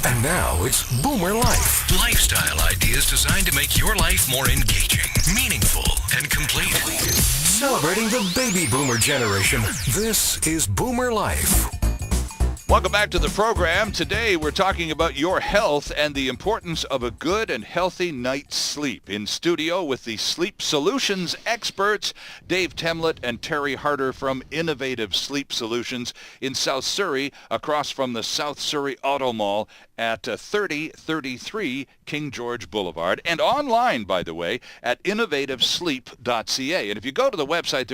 And now it's Boomer Life. Lifestyle ideas designed to make your life more engaging, meaningful, and complete. Celebrating the baby boomer generation, this is Boomer Life. Welcome back to the program. Today we're talking about your health and the importance of a good and healthy night's sleep. In studio with the Sleep Solutions experts, Dave Temlett and Terry Harder from Innovative Sleep Solutions in South Surrey, across from the South Surrey Auto Mall at 3033 King George Boulevard, and online, by the way, at innovativesleep.ca. And if you go to the website,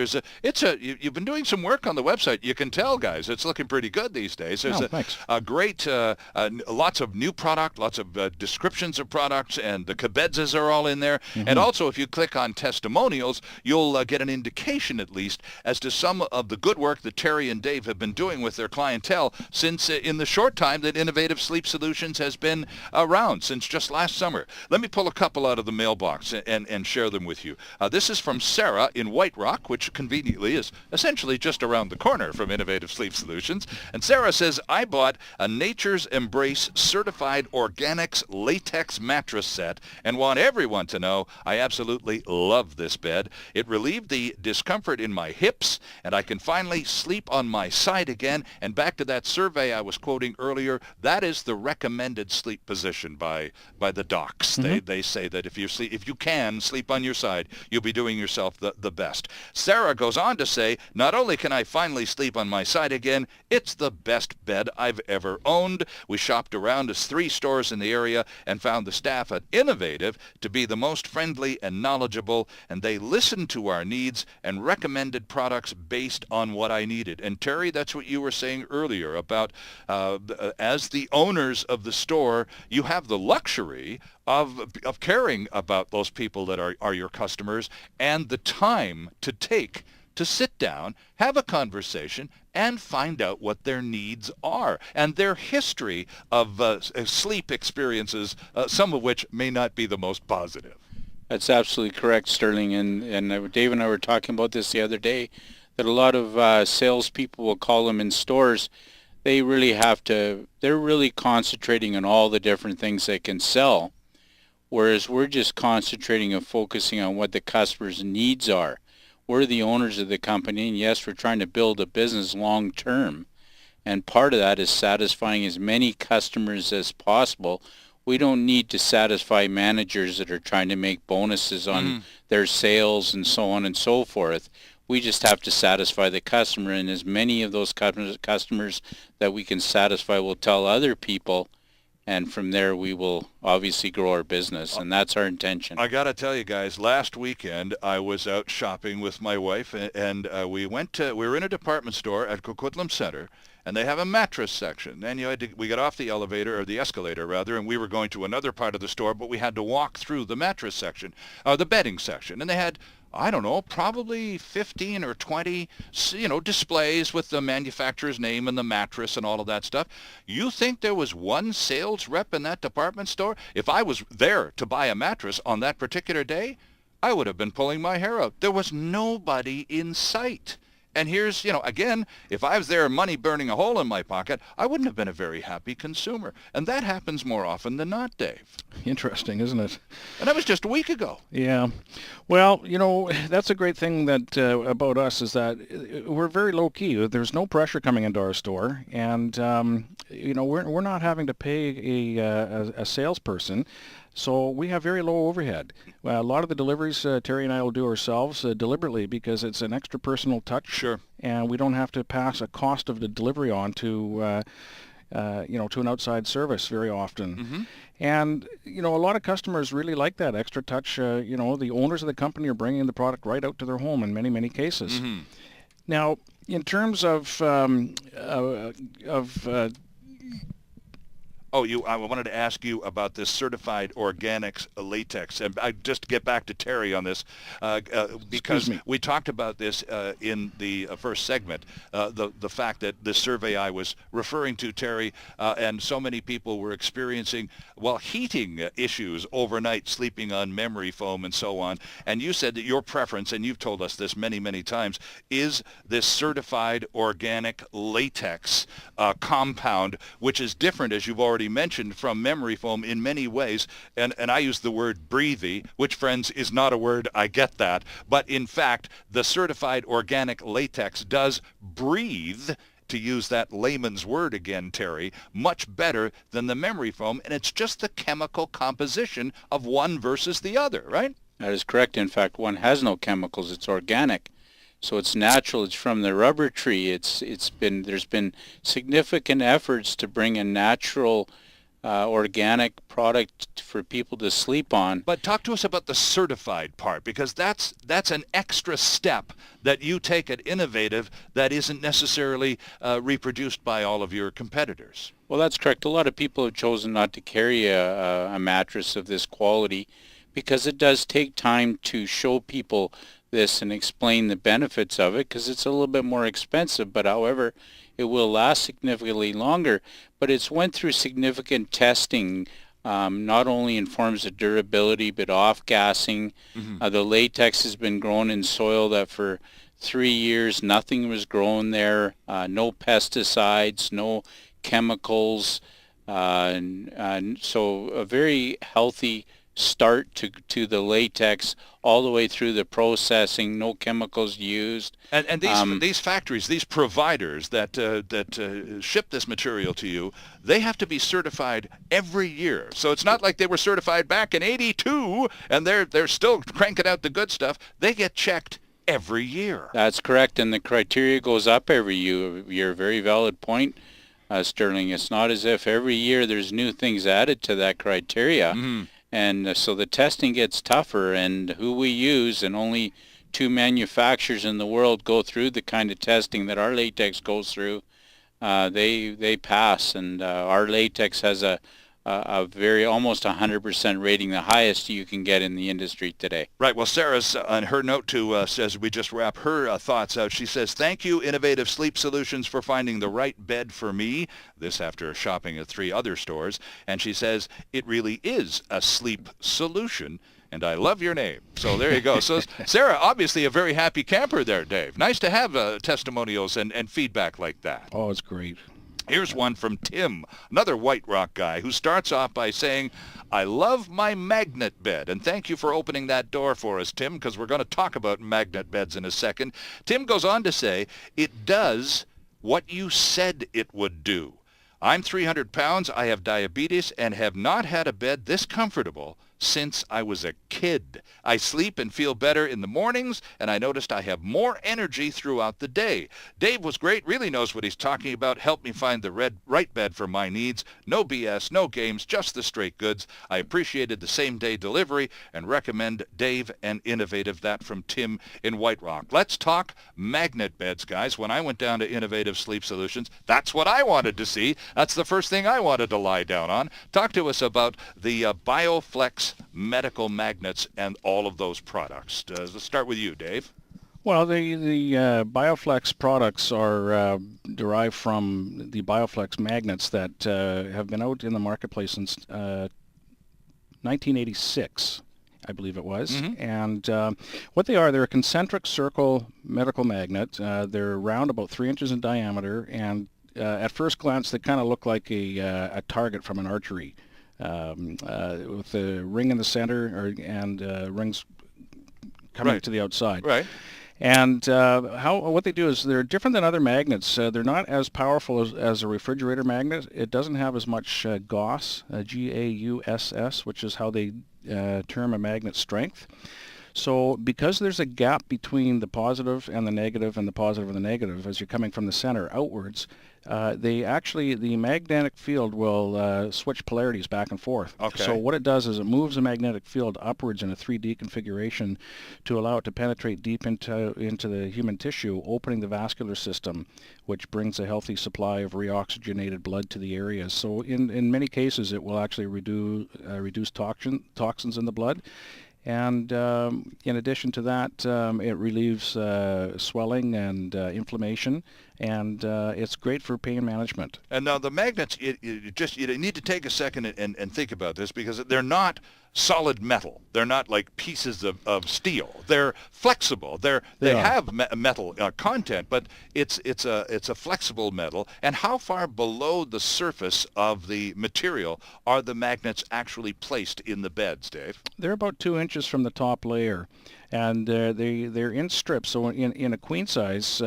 you've been doing some work on the website. You can tell, guys, it's looking pretty good these days. There's a great, lots of new product, lots of descriptions of products, and the cabedzas are all in there. Mm-hmm. And also, if you click on testimonials, you'll get an indication, at least, as to some of the good work that Terry and Dave have been doing with their clientele since in the short time that Innovative Sleep Solutions has been around, since just last summer. Let me pull a couple out of the mailbox and share them with you. This is from Sarah in White Rock, which conveniently is essentially just around the corner from Innovative Sleep Solutions. And Sarah says, I bought a Nature's Embrace certified organics latex mattress set and want everyone to know I absolutely love this bed. It relieved the discomfort in my hips, and I can finally sleep on my side again. And back to that survey I was quoting earlier, that is the recommended sleep position by the docs. Mm-hmm. They say that if you can sleep on your side, you'll be doing yourself the best. Sarah goes on to say, not only can I finally sleep on my side again, it's the best bed I've ever owned. We shopped around as 3 stores in the area and found the staff at Innovative to be the most friendly and knowledgeable, and they listened to our needs and recommended products based on what I needed. And Terry, that's what you were saying earlier about as the owners of the store, you have the luxury of caring about those people that are your customers, and the time to take to sit down, have a conversation, and find out what their needs are and their history of sleep experiences, some of which may not be the most positive. That's absolutely correct, Sterling. And Dave and I were talking about this the other day, that a lot of salespeople will call them in stores. They're really concentrating on all the different things they can sell, whereas we're just concentrating and focusing on what the customer's needs are. We're the owners of the company, and yes, we're trying to build a business long term, and part of that is satisfying as many customers as possible. We don't need to satisfy managers that are trying to make bonuses on their sales and so on and so forth. We just have to satisfy the customer, and as many of those customers that we can satisfy will tell other people, and from there we will obviously grow our business, and that's our intention. I got to tell you guys, last weekend I was out shopping with my wife, and we were in a department store at Coquitlam Center, and they have a mattress section. And we got off the elevator, or the escalator rather, and we were going to another part of the store, but we had to walk through the mattress section, the bedding section, and they had, I don't know, probably 15 or 20, displays with the manufacturer's name and the mattress and all of that stuff. You think there was one sales rep in that department store? If I was there to buy a mattress on that particular day, I would have been pulling my hair out. There was nobody in sight. And here's, again, if I was there money burning a hole in my pocket, I wouldn't have been a very happy consumer. And that happens more often than not, Dave. Interesting, isn't it? And that was just a week ago. Yeah. Well, that's a great thing that about us is that we're very low-key. There's no pressure coming into our store. And, we're not having to pay a salesperson. So we have very low overhead. A lot of the deliveries Terry and I will do ourselves deliberately because it's an extra personal touch. Sure. And we don't have to pass a cost of the delivery on to an outside service very often. Mm-hmm. And, a lot of customers really like that extra touch. The owners of the company are bringing the product right out to their home in many, many cases. Mm-hmm. Now, in terms of I wanted to ask you about this certified organics latex, and I just get back to Terry on this because we talked about this in the first segment. The fact that this survey I was referring to, Terry, and so many people were experiencing heating issues overnight, sleeping on memory foam and so on. And you said that your preference, and you've told us this many, many times, is this certified organic latex compound, which is different, as you've already actually mentioned from memory foam in many ways, and I use the word breathy, which, friends, is not a word, I get that, but in fact, the certified organic latex does breathe, to use that layman's word again, Terry, much better than the memory foam, and it's just the chemical composition of one versus the other, right? That is correct. In fact, one has no chemicals. It's organic. So it's natural. It's from the rubber tree. There's been significant efforts to bring a natural organic product for people to sleep on. But talk to us about the certified part, because that's an extra step that you take at Innovative that isn't necessarily reproduced by all of your competitors. Well, that's correct. A lot of people have chosen not to carry a mattress of this quality because it does take time to show people this and explain the benefits of it, because it's a little bit more expensive, but however, it will last significantly longer. But it's went through significant testing, not only in forms of durability, but off-gassing. The latex has been grown in soil that for 3 years nothing was grown there, no pesticides, no chemicals, and so a very healthy start to the latex all the way through the processing, no chemicals used. And these factories, these providers that ship this material to you, they have to be certified every year. So it's not like they were certified back in '82 and they're still cranking out the good stuff. They get checked every year. That's correct, and the criteria goes up every year. Very valid point, Sterling. It's not as if every year there's new things added to that criteria. And so the testing gets tougher, and who we use, and only 2 manufacturers in the world go through the kind of testing that our latex goes through. They pass, and our latex has a very almost 100% rating, the highest you can get in the industry today. Right. Well, Sarah's on her note to us as we just wrap her thoughts out. She says, "Thank you, Innovative Sleep Solutions, for finding the right bed for me." This after shopping at 3 other stores. And she says, "It really is a sleep solution. And I love your name." So there you go. So Sarah, obviously a very happy camper there, Dave. Nice to have testimonials and feedback like that. Oh, it's great. Here's one from Tim, another White Rock guy, who starts off by saying, "I love my magnet bed." And thank you for opening that door for us, Tim, because we're going to talk about magnet beds in a second. Tim goes on to say, "It does what you said it would do. I'm 300 pounds, I have diabetes, and have not had a bed this comfortable since I was a kid. I sleep and feel better in the mornings, and I noticed I have more energy throughout the day. Dave was great, really knows what he's talking about. Helped me find the right bed for my needs. No BS, no games, just the straight goods. I appreciated the same-day delivery and recommend Dave and Innovative." That from Tim in White Rock. Let's talk magnet beds, guys. When I went down to Innovative Sleep Solutions, that's what I wanted to see. That's the first thing I wanted to lie down on. Talk to us about the BioFlex medical magnets and all of those products. Let's start with you, Dave. Well, the BioFlex products are derived from the BioFlex magnets that have been out in the marketplace since 1986, I believe it was. And what they are, they're a concentric circle medical magnet. They're round, about 3 inches in diameter, and at first glance they kind of look like a target from an archery. With the ring in the center and rings coming to the outside. Right. And what they do is they're different than other magnets. They're not as powerful as a refrigerator magnet. It doesn't have as much Gauss, Gauss, which is how they term a magnet's strength. So because there's a gap between the positive and the negative and the positive and the negative as you're coming from the center outwards, the magnetic field will switch polarities back and forth. Okay. So what it does is it moves the magnetic field upwards in a 3D configuration to allow it to penetrate deep into the human tissue, opening the vascular system, which brings a healthy supply of reoxygenated blood to the area. So in many cases it will actually reduce toxins in the blood. And in addition to that, it relieves swelling and inflammation, and it's great for pain management. And now the magnets, you need to take a second and think about this, because they're not solid metal. They're not like pieces of steel. They're flexible. They are. have metal content, but it's a flexible metal. And how far below the surface of the material are the magnets actually placed in the beds, Dave? They're about 2 inches from the top layer, and they're in strips. So in a queen size,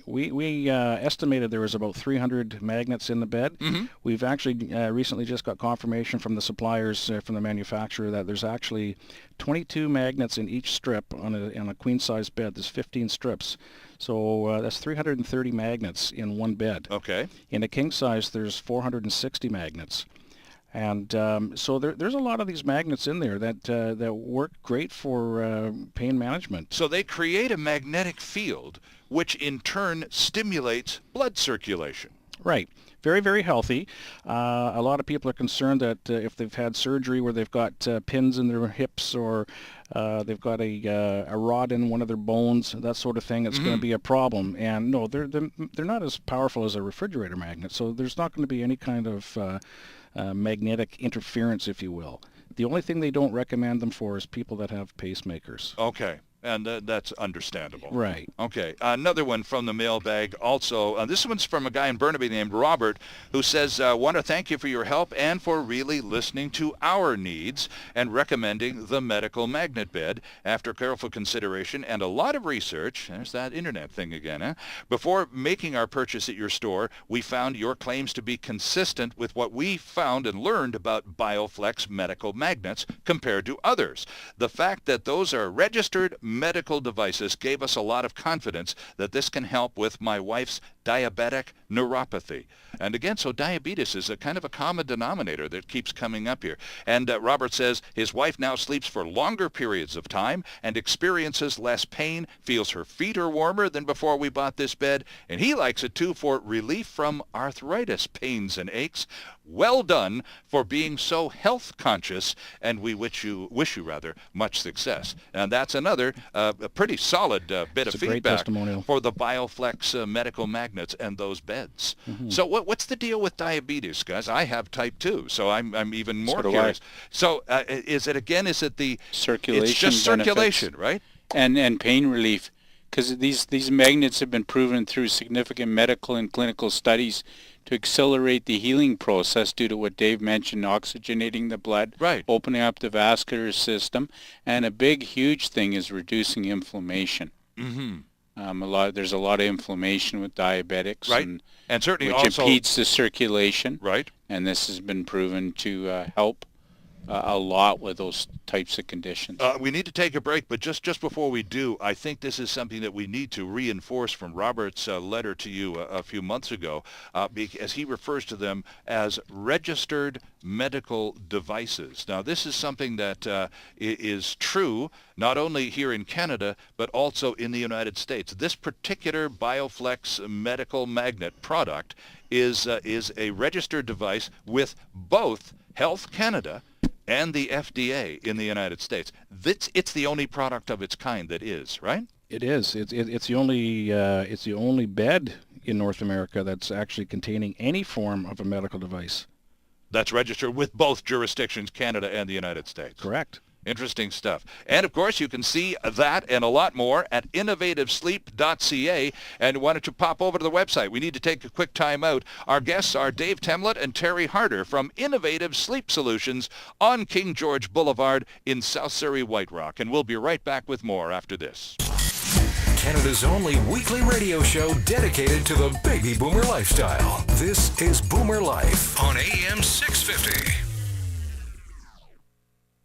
we estimated there was about 300 magnets in the bed. Mm-hmm. We've actually recently just got confirmation from the suppliers, from the manufacturer, that there's actually 22 magnets in each strip on a queen size bed. There's 15 strips. So that's 330 magnets in one bed. Okay. In a king size, there's 460 magnets. And so there's a lot of these magnets in there that work great for pain management. So they create a magnetic field, which in turn stimulates blood circulation. Right. Very, very healthy. A lot of people are concerned that if they've had surgery where they've got pins in their hips, or they've got a rod in one of their bones, that sort of thing, it's going to be a problem. And no, they're not as powerful as a refrigerator magnet, so there's not going to be any kind of magnetic interference, if you will. The only thing they don't recommend them for is people that have pacemakers. Okay. And that's understandable. Right. Okay. Another one from the mailbag also. This one's from a guy in Burnaby named Robert, who says, want to thank you for your help and for really listening to our needs and recommending the medical magnet bed. After careful consideration and a lot of research, there's that internet thing again, huh? Before making our purchase at your store, we found your claims to be consistent with what we found and learned about BioFlex medical magnets compared to others. The fact that those are registered medical devices gave us a lot of confidence that this can help with my wife's diabetic neuropathy. And again, so diabetes is a kind of a common denominator that keeps coming up here. And Robert says his wife now sleeps for longer periods of time and experiences less pain, feels her feet are warmer than before we bought this bed, and he likes it too for relief from arthritis pains and aches. Well done for being so health conscious, and we wish you much success. And that's another a pretty solid bit of It's a great feedback testimonial for the BioFlex medical magnets and those beds. Mm-hmm. So what's the deal with diabetes, guys? I have type 2, so I'm even more So do curious. So is it the circulation? It's just circulation, right? And pain relief, because these magnets have been proven through significant medical and clinical studies to accelerate the healing process due to what Dave mentioned, oxygenating the blood, Right. opening up the vascular system, and a big, huge thing is reducing inflammation. Mm-hmm. There's a lot of inflammation with diabetics, Right. And certainly which also impedes the circulation, right. and this has been proven to help a lot with those types of conditions. We need to take a break, but just before we do, I think this is something that we need to reinforce from Robert's letter to you a few months ago, as he refers to them as registered medical devices. Now, this is something that is true not only here in Canada, but also in the United States. This particular BioFlex medical magnet product is a registered device with both Health Canada and the FDA in the United States. It's the only product of its kind that is, right? It is. It's the only bed in North America that's actually containing any form of a medical device. That's registered with both jurisdictions, Canada and the United States. Correct. Interesting stuff. And, of course, you can see that and a lot more at innovativesleep.ca. And why don't you pop over to the website? We need to take a quick time out. Our guests are Dave Temlett and Terry Harder from Innovative Sleep Solutions on King George Boulevard in South Surrey, White Rock. And we'll be right back with more after this. Canada's only weekly radio show dedicated to the baby boomer lifestyle. This is Boomer Life on AM 650.